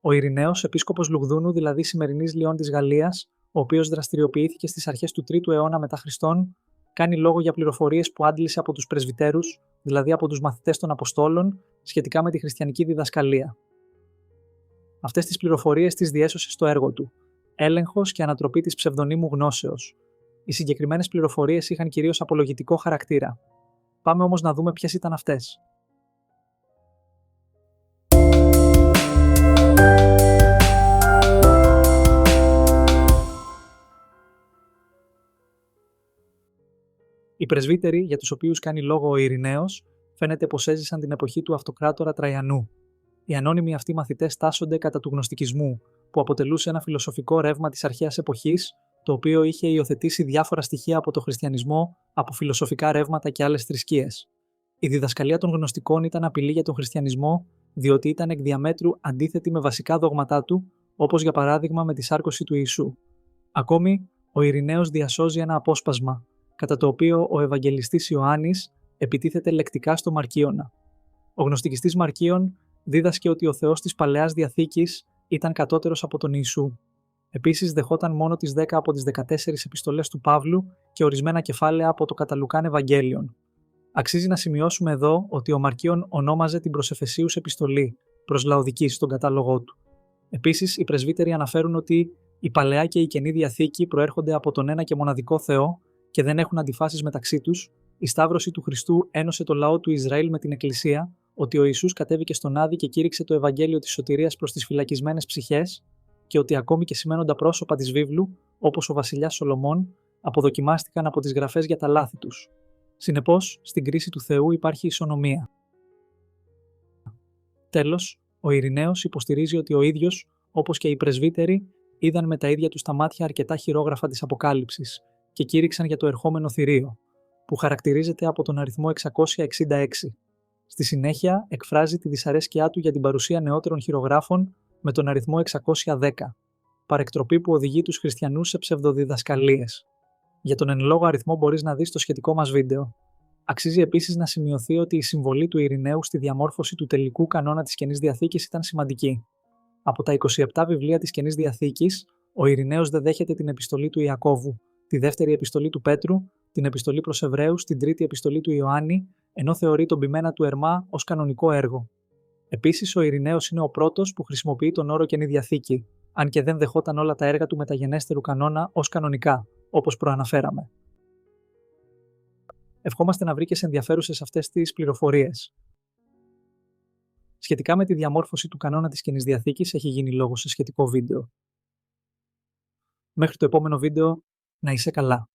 Ο Ειρηναίος, επίσκοπος Λugdunum, δηλαδή σημερινής Λιών της Γαλλίας, ο οποίος δραστηριοποιήθηκε στις αρχές του 3ου αιώνα μετά Χριστόν, κάνει λόγο για πληροφορίες που άντλησε από τους πρεσβυτέρους, δηλαδή από τους μαθητές των Αποστόλων, σχετικά με τη χριστιανική διδασκαλία. Αυτές τις πληροφορίες τις διέσωσε στο έργο του, Έλεγχος και ανατροπή της ψευδονύμου γνώσεως. Οι συγκεκριμένες πληροφορίες είχαν κυρίως απολογητικό χαρακτήρα. Πάμε όμως να δούμε ποιες ήταν αυτές. Οι πρεσβύτεροι για τους οποίους κάνει λόγο ο Ειρηναίος φαίνεται πως έζησαν την εποχή του αυτοκράτορα Τραϊανού. Οι ανώνυμοι αυτοί μαθητές τάσσονται κατά του γνωστικισμού, που αποτελούσε ένα φιλοσοφικό ρεύμα της αρχαίας εποχής, το οποίο είχε υιοθετήσει διάφορα στοιχεία από το χριστιανισμό, από φιλοσοφικά ρεύματα και άλλες θρησκείες. Η διδασκαλία των γνωστικών ήταν απειλή για τον χριστιανισμό, διότι ήταν εκ διαμέτρου αντίθετη με βασικά δόγματά του, όπως για παράδειγμα με τη σάρκωση του Ιησού. Ακόμη, ο Ειρηναίος διασώζει ένα απόσπασμα, κατά το οποίο ο Ευαγγελιστής Ιωάννης επιτίθεται λεκτικά στο Μαρκίωνα. Ο γνωστικιστής Μαρκίων δίδασκε ότι ο Θεός της Παλαιάς Διαθήκης ήταν κατώτερος από τον Ιησού. Επίσης, δεχόταν μόνο τις 10 από τις 14 επιστολές του Παύλου και ορισμένα κεφάλαια από το κατά Λουκάν Ευαγγέλιον. Αξίζει να σημειώσουμε εδώ ότι ο Μαρκίων ονόμαζε την προς Εφεσίους επιστολή, προς Λαοδική στον κατάλογό του. Επίσης, οι πρεσβύτεροι αναφέρουν ότι η Παλαιά και η Καινή Διαθήκη προέρχονται από τον ένα και μοναδικό Θεό και δεν έχουν αντιφάσεις μεταξύ τους. Η Σταύρωση του Χριστού ένωσε το λαό του Ισραήλ με την Εκκλησία, ότι ο Ιησούς κατέβηκε στον Άδη και κήρυξε το Ευαγγέλιο της σωτηρίας προς τις φυλακισμένες ψυχές και ότι ακόμη και σημαίνοντα πρόσωπα της βίβλου, όπως ο βασιλιάς Σολομών, αποδοκιμάστηκαν από τις γραφές για τα λάθη τους. Συνεπώς, στην κρίση του Θεού υπάρχει ισονομία. Τέλος, ο Ειρηναίος υποστηρίζει ότι ο ίδιος, όπως και οι πρεσβύτεροι, είδαν με τα ίδια τους τα μάτια αρκετά χειρόγραφα της Αποκάλυψης και κήρυξαν για το ερχόμενο θηρίο, που χαρακτηρίζεται από τον αριθμό 666. Στη συνέχεια, εκφράζει τη δυσαρέσκειά του για την παρουσία νεότερων χειρογράφων με τον αριθμό 610, παρεκτροπή που οδηγεί τους χριστιανούς σε ψευδοδιδασκαλίες. Για τον εν λόγω αριθμό μπορείς να δεις το σχετικό μας βίντεο. Αξίζει επίσης να σημειωθεί ότι η συμβολή του Ειρηναίου στη διαμόρφωση του τελικού κανόνα της Καινής Διαθήκης ήταν σημαντική. Από τα 27 βιβλία της Καινής Διαθήκης, ο Ειρηναίος δεν δέχεται την επιστολή του Ιακώβου, τη δεύτερη επιστολή του Πέτρου, την επιστολή προς Εβραίους, την τρίτη επιστολή του Ιωάννη, ενώ θεωρεί τον ποιμένα του Ερμά ως κανονικό έργο. Επίσης, ο Ειρηναίος είναι ο πρώτος που χρησιμοποιεί τον όρο Καινή Διαθήκη, αν και δεν δεχόταν όλα τα έργα του μεταγενέστερου κανόνα ως κανονικά, όπως προαναφέραμε. Ευχόμαστε να βρήκες ενδιαφέρουσες αυτές τις πληροφορίες. Σχετικά με τη διαμόρφωση του κανόνα της Καινής Διαθήκης έχει γίνει λόγος σε σχετικό βίντεο. Μέχρι το επόμενο βίντεο, να είσαι καλά.